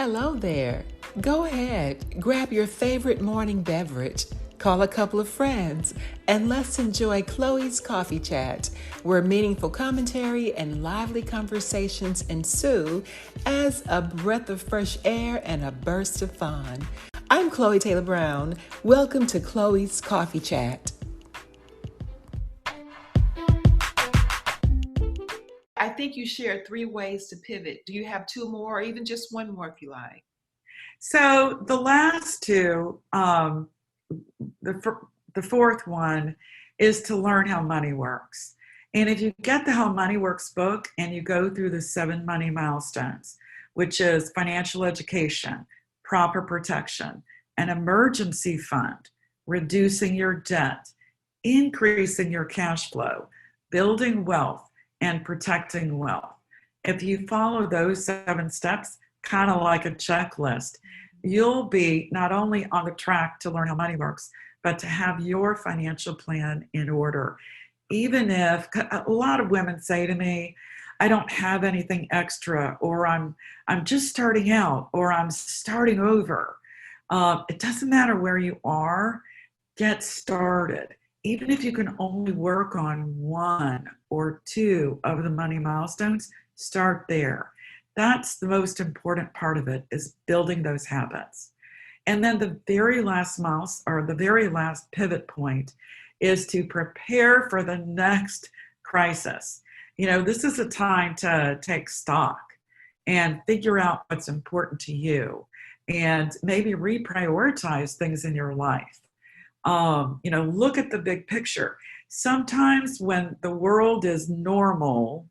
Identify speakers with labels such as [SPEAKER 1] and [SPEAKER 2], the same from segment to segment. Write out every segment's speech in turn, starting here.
[SPEAKER 1] Hello there. Go ahead, grab your favorite morning beverage, call a couple of friends, and let's enjoy Chloe's Coffee Chat, where meaningful commentary and lively conversations ensue as a breath of fresh air and a burst of fun. I'm Chloe Taylor Brown. Welcome to Chloe's Coffee Chat. I think you shared 3 ways to pivot. Do you have 2 more, or even just 1 more if you like?
[SPEAKER 2] So the last two, the fourth one is to learn how money works. And if you get the How Money Works book and you go through the 7 money milestones, which is financial education, proper protection, an emergency fund, reducing your debt, increasing your cash flow, building wealth, and protecting wealth. If you follow those 7 steps, kind of like a checklist, you'll be not only on the track to learn how money works, but to have your financial plan in order. Even if a lot of women say to me, I don't have anything extra, or I'm just starting out, or I'm starting over. It doesn't matter where you are, get started. Even if you can only work on 1 or 2 of the money milestones, start there. That's the most important part of it, is building those habits. And then the very last the very last pivot point is to prepare for the next crisis. This is a time to take stock and figure out what's important to you and maybe reprioritize things in your life. Look at the big picture. Sometimes when the world is normal,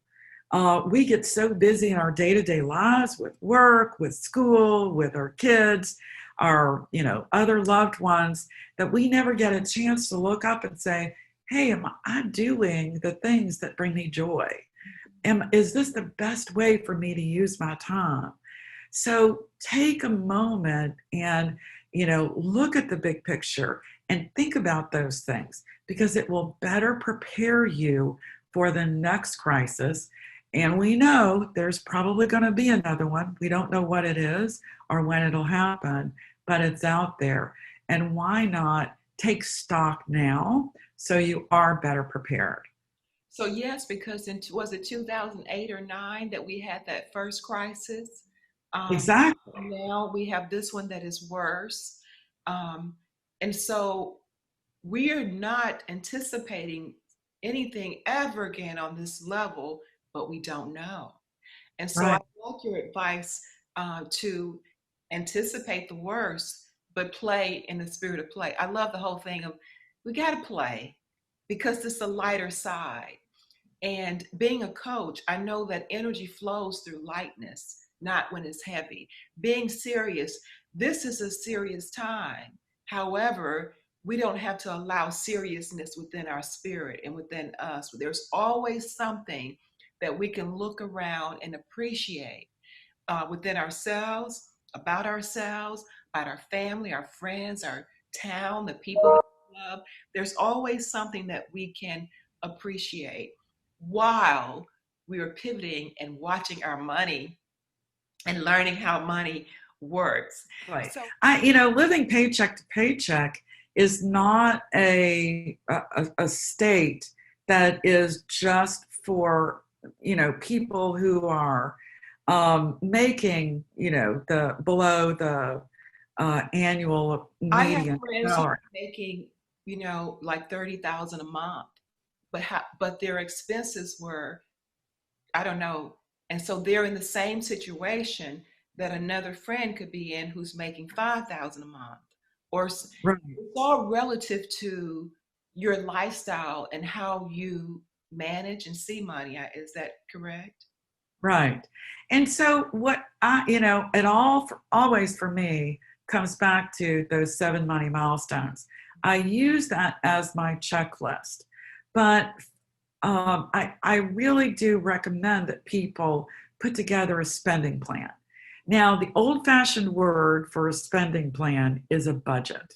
[SPEAKER 2] we get so busy in our day-to-day lives with work, with school, with our kids, our other loved ones, that we never get a chance to look up and say, hey, am I doing the things that bring me joy? Is this the best way for me to use my time? So take a moment and look at the big picture and think about those things, because it will better prepare you for the next crisis. And we know there's probably going to be another one. We don't know what it is or when it'll happen, but it's out there. And why not take stock now so you are better prepared?
[SPEAKER 1] So yes, because was it 2008 or 9 that we had that first crisis? Um,
[SPEAKER 2] Exactly.
[SPEAKER 1] Now we have this one that is worse. Um, and so we are not anticipating anything ever again on this level, but we don't know. And so I
[SPEAKER 2] Right.
[SPEAKER 1] like your advice to anticipate the worst, but play in the spirit of play. I love the whole thing of we got to play because it's the lighter side. And being a coach, I know that energy flows through lightness, not when it's heavy. Being serious, this is a serious time. However, we don't have to allow seriousness within our spirit and within us. There's always something that we can look around and appreciate within ourselves, about our family, our friends, our town, the people that we love. There's always something that we can appreciate while we are pivoting and watching our money and learning how money works.
[SPEAKER 2] Right.
[SPEAKER 1] So,
[SPEAKER 2] Living paycheck to paycheck is not a state that is just for, people who are making, the below the annual
[SPEAKER 1] I have
[SPEAKER 2] median
[SPEAKER 1] friends who
[SPEAKER 2] salary.
[SPEAKER 1] are making, like 30,000 a month, but their expenses were, I don't know. And so they're in the same situation that another friend could be in who's making 5,000 a month.
[SPEAKER 2] Right.
[SPEAKER 1] It's all relative to your lifestyle and how you manage and see money. Is that correct?
[SPEAKER 2] Right. And so what it always for me comes back to those 7 money milestones. I use that as my checklist, but I really do recommend that people put together a spending plan. Now, the old fashioned word for a spending plan is a budget.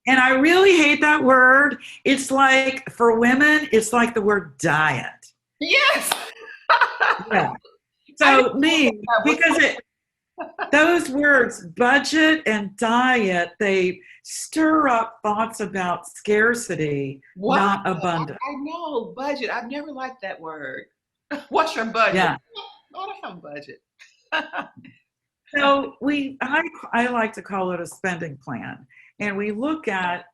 [SPEAKER 2] And I really hate that word. It's like, for women, it's like the word diet.
[SPEAKER 1] Yes.
[SPEAKER 2] Yeah.
[SPEAKER 1] I didn't
[SPEAKER 2] So
[SPEAKER 1] know what
[SPEAKER 2] me,
[SPEAKER 1] that was.
[SPEAKER 2] because those words, budget and diet, they stir up thoughts about scarcity,
[SPEAKER 1] What?
[SPEAKER 2] not abundance.
[SPEAKER 1] I know, budget. I've never liked that word. What's your budget?
[SPEAKER 2] Yeah.
[SPEAKER 1] I don't have a budget.
[SPEAKER 2] So I like to call it a spending plan. And we look at,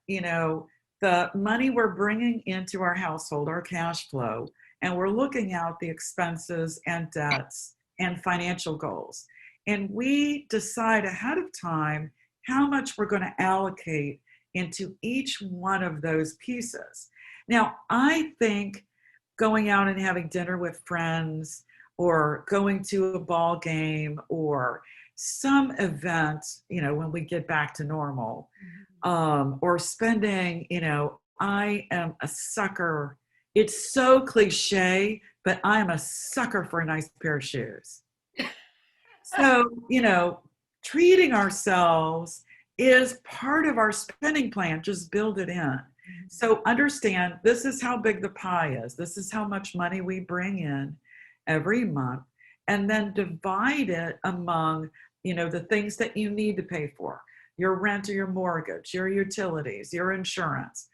[SPEAKER 2] the money we're bringing into our household, our cash flow, and we're looking at the expenses and debts and financial goals. And we decide ahead of time how much we're going to allocate into each one of those pieces. Now, I think going out and having dinner with friends or going to a ball game or some event, when we get back to normal, or spending, I am a sucker. It's so cliche, but I'm a sucker for a nice pair of shoes. So, treating ourselves is part of our spending plan. Just build it in. So understand this is how big the pie is. This is how much money we bring in every month, and then divide it among, the things that you need to pay for, your rent or your mortgage, your utilities, your insurance,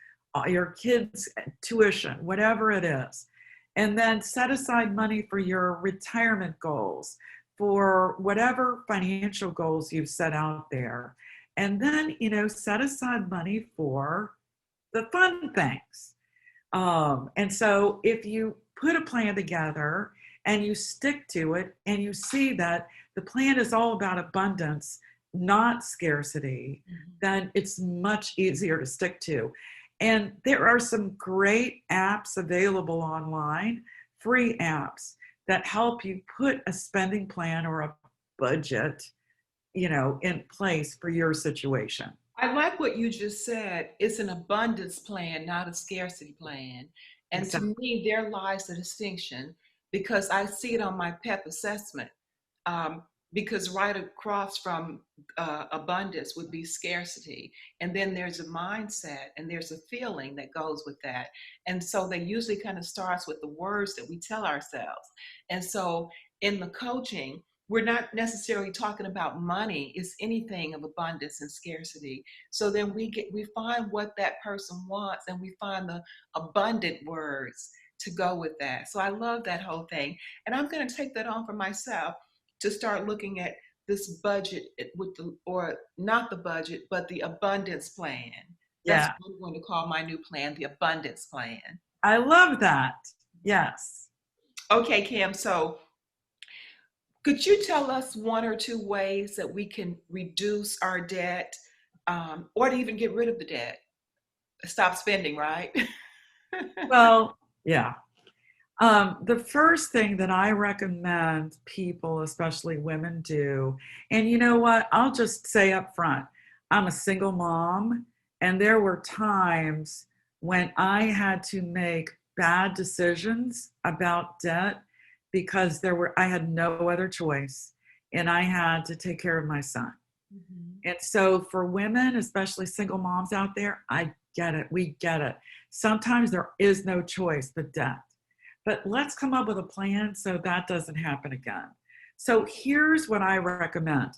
[SPEAKER 2] your kids' tuition, whatever it is. And then set aside money for your retirement goals, for whatever financial goals you've set out there. And then, set aside money for the fun things. And so if you put a plan together and you stick to it and you see that the plan is all about abundance, not scarcity, then it's much easier to stick to. And there are some great apps available online, free apps that help you put a spending plan or a budget, in place for your situation.
[SPEAKER 1] I like what you just said. It's an abundance plan, not a scarcity plan. And to
[SPEAKER 2] Exactly.
[SPEAKER 1] me, there lies the distinction because I see it on my PEP assessment. Um, because right across from abundance would be scarcity. And then there's a mindset and there's a feeling that goes with that. And so they usually kind of starts with the words that we tell ourselves. And so in the coaching, we're not necessarily talking about money, it's anything of abundance and scarcity. So then we find what that person wants and we find the abundant words to go with that. So I love that whole thing. And I'm going to take that on for myself to start looking at this budget with the, or not the budget, but the abundance plan. That's
[SPEAKER 2] Yeah,
[SPEAKER 1] what I'm going to call my new plan, the abundance plan.
[SPEAKER 2] I love that. Yes.
[SPEAKER 1] Okay, Cam, so could you tell us one or two ways that we can reduce our debt, or to even get rid of the debt? Stop spending, right?
[SPEAKER 2] Well, yeah. The first thing that I recommend people, especially women, do, and you know what? I'll just say up front, I'm a single mom, and there were times when I had to make bad decisions about debt because I had no other choice, and I had to take care of my son.
[SPEAKER 1] Mhm.
[SPEAKER 2] And so for women, especially single moms out there, I get it. We get it. Sometimes there is no choice but death. But let's come up with a plan so that doesn't happen again. So here's what I recommend.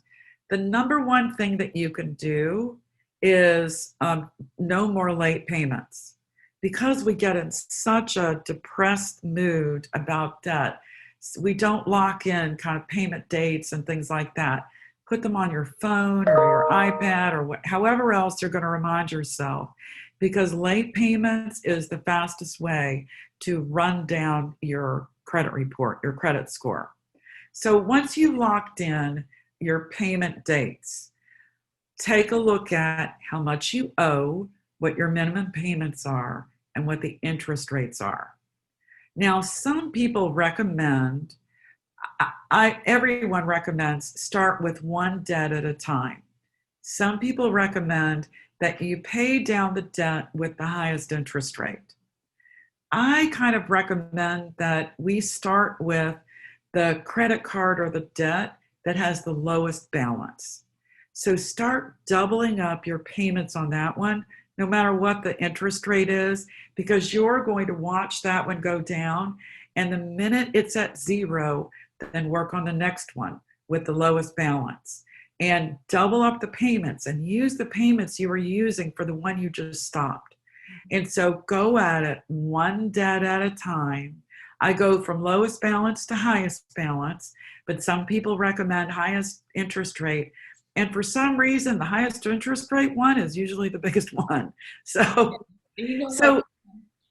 [SPEAKER 2] The number one thing that you can do is no more late payments. Because we get in such a depressed mood about debt, we don't lock in kind of payment dates and things like that. Put them on your phone or your iPad or however else you're going to remind yourself, because late payments is the fastest way to run down your credit report, your credit score. So once you've locked in your payment dates, take a look at how much you owe, what your minimum payments are, and what the interest rates are. Now, some people recommend, everyone recommends start with one debt at a time. Some people recommend that you pay down the debt with the highest interest rate. I kind of recommend that we start with the credit card or the debt that has the lowest balance. So start doubling up your payments on that one, no matter what the interest rate is, because you're going to watch that one go down. And the minute it's at zero, then work on the next one with the lowest balance and double up the payments and use the payments you were using for the one you just stopped. And so go at it one debt at a time. I go from lowest balance to highest balance, but some people recommend highest interest rate. And for some reason, the highest interest rate one is usually the biggest one. So,
[SPEAKER 1] And you know what?
[SPEAKER 2] so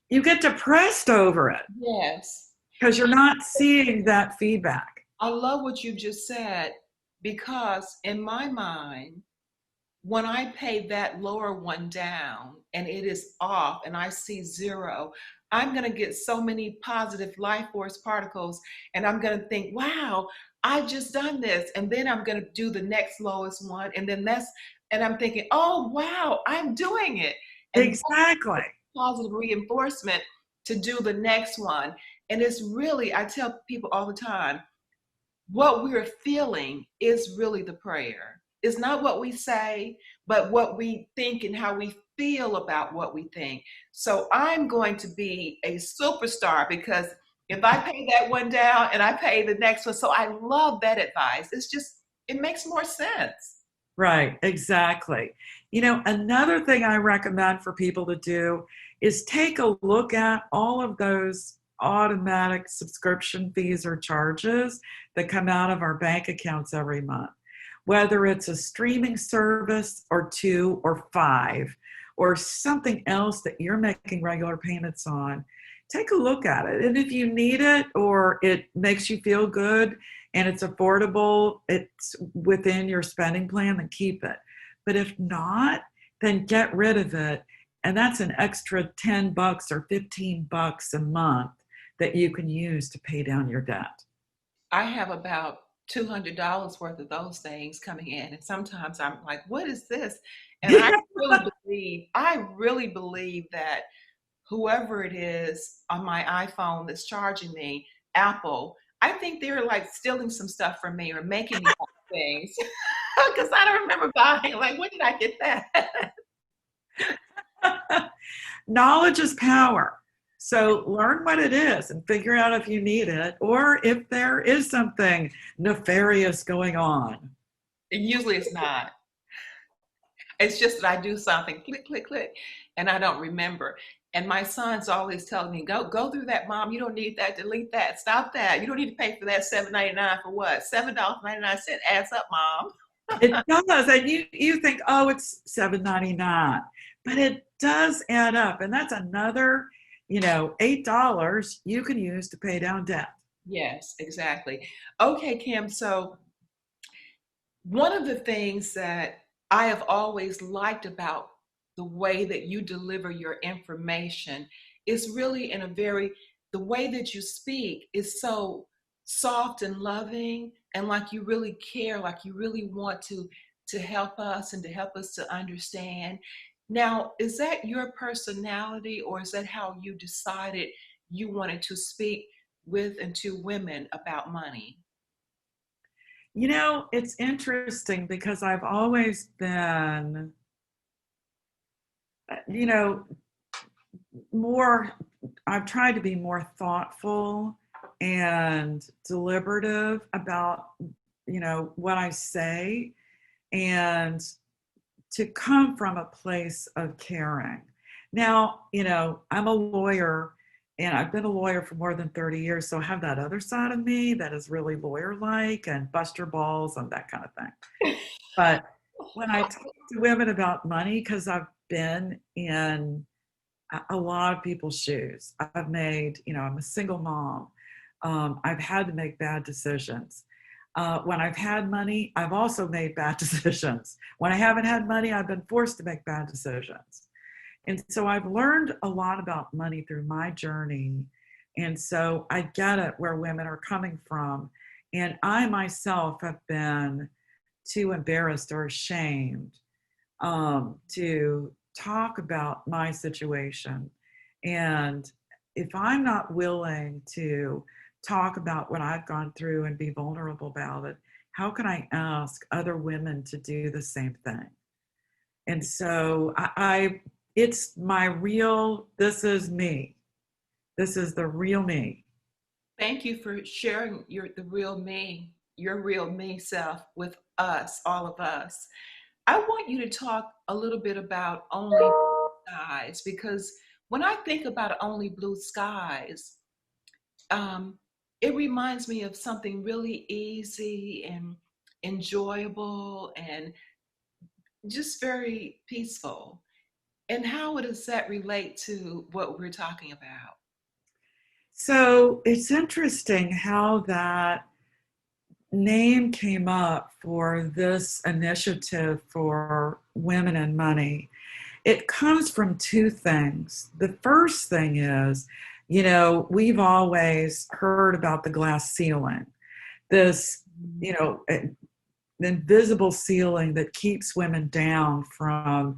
[SPEAKER 2] you get depressed over it
[SPEAKER 1] Yes.
[SPEAKER 2] because you're not seeing that feedback.
[SPEAKER 1] I love what you just said because in my mind, when I pay that lower one down and it is off and I see zero, I'm going to get so many positive life force particles and I'm going to think, wow, I've just done this. And then I'm going to do the next lowest one. And then and I'm thinking, oh, wow, I'm doing it. And
[SPEAKER 2] Exactly.
[SPEAKER 1] positive reinforcement to do the next one. And it's really, I tell people all the time, what we're feeling is really the prayer. It's not what we say, but what we think and how we feel about what we think. So I'm going to be a superstar because if I pay that one down and I pay the next one, so I love that advice. It's just, it makes more sense.
[SPEAKER 2] Right, exactly. Another thing I recommend for people to do is take a look at all of those automatic subscription fees or charges that come out of our bank accounts every month, whether it's a streaming service or two or five or something else that you're making regular payments on. Take a look at it. And if you need it or it makes you feel good and it's affordable, it's within your spending plan, then keep it. But if not, then get rid of it. And that's an extra $10 or $15 a month that you can use to pay down your debt.
[SPEAKER 1] I have about $200 worth of those things coming in. And sometimes I'm like, what is this? And I really believe that whoever it is on my iPhone that's charging me, Apple, I think they're like stealing some stuff from me or making me buy things because I don't remember buying. Like, when did I get that?
[SPEAKER 2] Knowledge is power. So learn what it is and figure out if you need it or if there is something nefarious going on.
[SPEAKER 1] And usually it's not. It's just that I do something, click, click, click, and I don't remember. And my son's always telling me, go through that, mom. You don't need that. Delete that. Stop that. You don't need to pay for that $7.99 for what? $7.99 adds up, mom.
[SPEAKER 2] It does. And you think, oh, it's $7.99. But it does add up. And that's another, $8 you can use to pay down debt.
[SPEAKER 1] Yes, exactly. Okay, Kim. So one of the things that I have always liked about the way that you deliver your information is really the way that you speak is so soft and loving and like you really care, like you really want to help us and to help us to understand. Now, is that your personality or is that how you decided you wanted to speak with and to women about money?
[SPEAKER 2] It's interesting because I've always been, you know, more, I've tried to be more thoughtful and deliberative about, what I say and to come from a place of caring. Now, I'm a lawyer and I've been a lawyer for more than 30 years. So I have that other side of me that is really lawyer like and bust your balls and that kind of thing. But when I talk to women about money, because I've been in a lot of people's shoes, I've made, I'm a single mom. I've had to make bad decisions. When I've had money, I've also made bad decisions. When I haven't had money, I've been forced to make bad decisions. And so I've learned a lot about money through my journey. And so I get it where women are coming from. And I myself have been too embarrassed or ashamed to talk about my situation. And if I'm not willing to talk about what I've gone through and be vulnerable about it, how can I ask other women to do the same thing? And so it's my real, this is me. This is the real me.
[SPEAKER 1] Thank you for sharing your real me self with us, all of us. I want you to talk a little bit about only skies because when I think about only blue skies, um, it reminds me of something really easy and enjoyable and just very peaceful. And how does that relate to what we're talking about?
[SPEAKER 2] So it's interesting how that name came up for this initiative for women and money. It comes from two things. The first thing is, we've always heard about the glass ceiling, this, the invisible ceiling that keeps women down from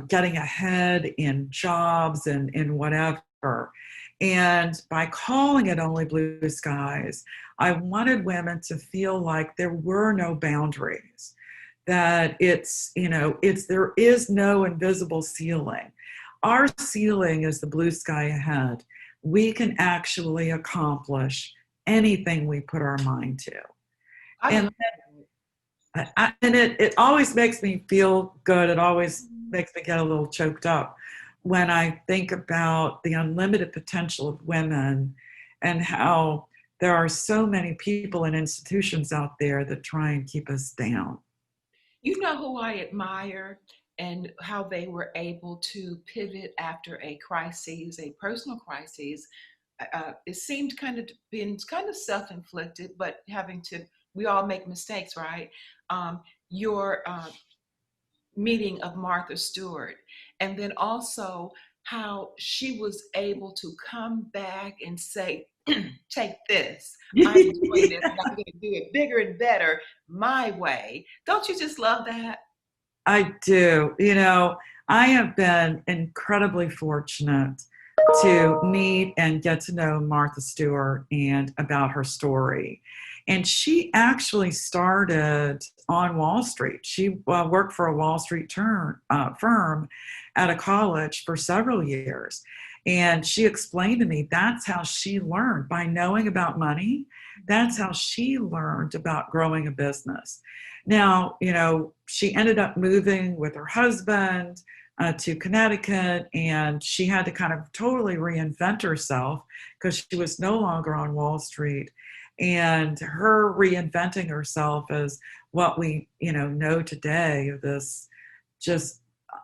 [SPEAKER 2] getting ahead in jobs and in whatever. And by calling it Only Blue Skies, I wanted women to feel like there were no boundaries, that there is no invisible ceiling. Our ceiling is the blue sky ahead. We can actually accomplish anything we put our mind to.
[SPEAKER 1] I love
[SPEAKER 2] And it always makes me feel good. It always makes me get a little choked up when I think about the unlimited potential of women and how there are so many people and institutions out there that try and keep us down.
[SPEAKER 1] You know who I admire and how they were able to pivot after a crisis, a personal crisis. It seemed kind of been kind of self-inflicted, but we all make mistakes, right? Your meeting of Martha Stewart, and then also how she was able to come back and say, take this. I'm doing this and I'm going to do it bigger and better my way. Don't you just love that?
[SPEAKER 2] I do. I have been incredibly fortunate to meet and get to know Martha Stewart and about her story. And she actually started on Wall Street. She worked for a Wall Street firm at a college for several years. And she explained to me that's how she learned by knowing about money. That's how she learned about growing a business. Now, she ended up moving with her husband to Connecticut, and she had to kind of totally reinvent herself because she was no longer on Wall Street. And her reinventing herself is what we, know today of this just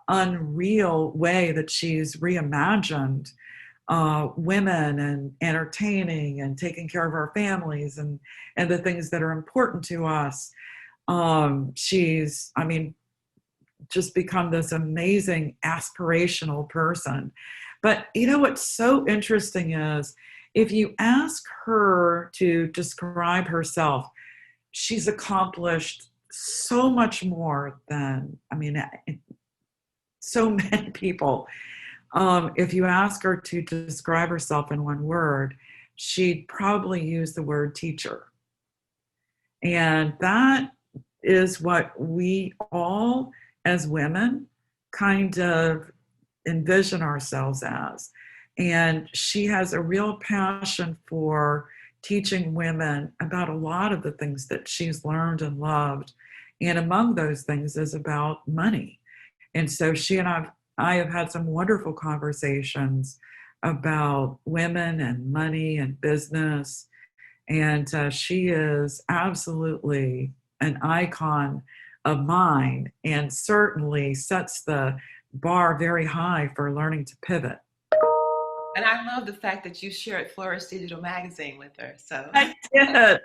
[SPEAKER 2] unreal way that she's reimagined women and entertaining and taking care of our families and the things that are important to us. She's, I mean, just become this amazing aspirational person. But what's so interesting is if you ask her to describe herself, she's accomplished so much more than, so many people. If you ask her to describe herself in one word, she'd probably use the word teacher. And that is what we all, as women, kind of envision ourselves as. And she has a real passion for teaching women about a lot of the things that she's learned and loved. And among those things is about money. And so she and I have had some wonderful conversations about women and money and business. And she is absolutely an icon of mine and certainly sets the bar very high for learning to pivot.
[SPEAKER 1] And I love the fact that you shared Flourish Digital Magazine with her. So
[SPEAKER 2] I did.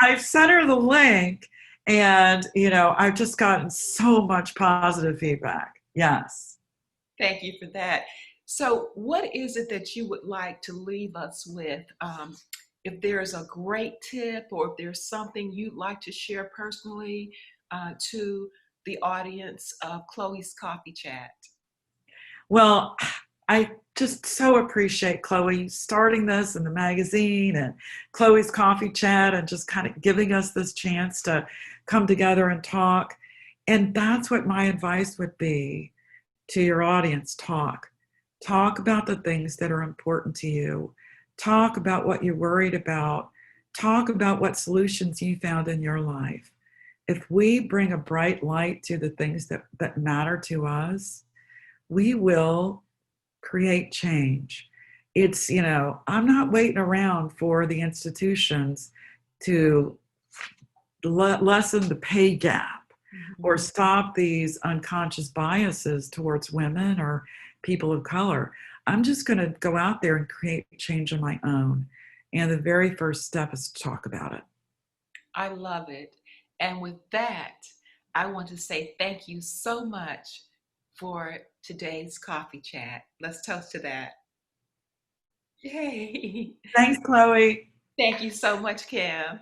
[SPEAKER 2] I've sent her the link, and I've just gotten so much positive feedback. Yes.
[SPEAKER 1] thank you for that. So, what is it that you would like to leave us with? If there's a great tip or if there's something you'd like to share personally to the audience of Chloe's Coffee Chat.
[SPEAKER 2] Well, I just so appreciate Chloe starting this in the magazine and Chloe's Coffee Chat and just kind of giving us this chance to come together and talk. And that's what my advice would be to your audience. Talk about the things that are important to you. Talk about what you're worried about. Talk about what solutions you found in your life. If we bring a bright light to the things that matter to us, we will create change. It's, I'm not waiting around for the institutions to lessen the pay gap or
[SPEAKER 1] Mhm.
[SPEAKER 2] stop these unconscious biases towards women or people of color. I'm just going to go out there and create change on my own. And the very first step is to talk about it.
[SPEAKER 1] I love it. And with that, I want to say thank you so much for today's coffee chat. Let's toast to that. Yay.
[SPEAKER 2] Thanks, Chloe.
[SPEAKER 1] Thank you so much, Kim.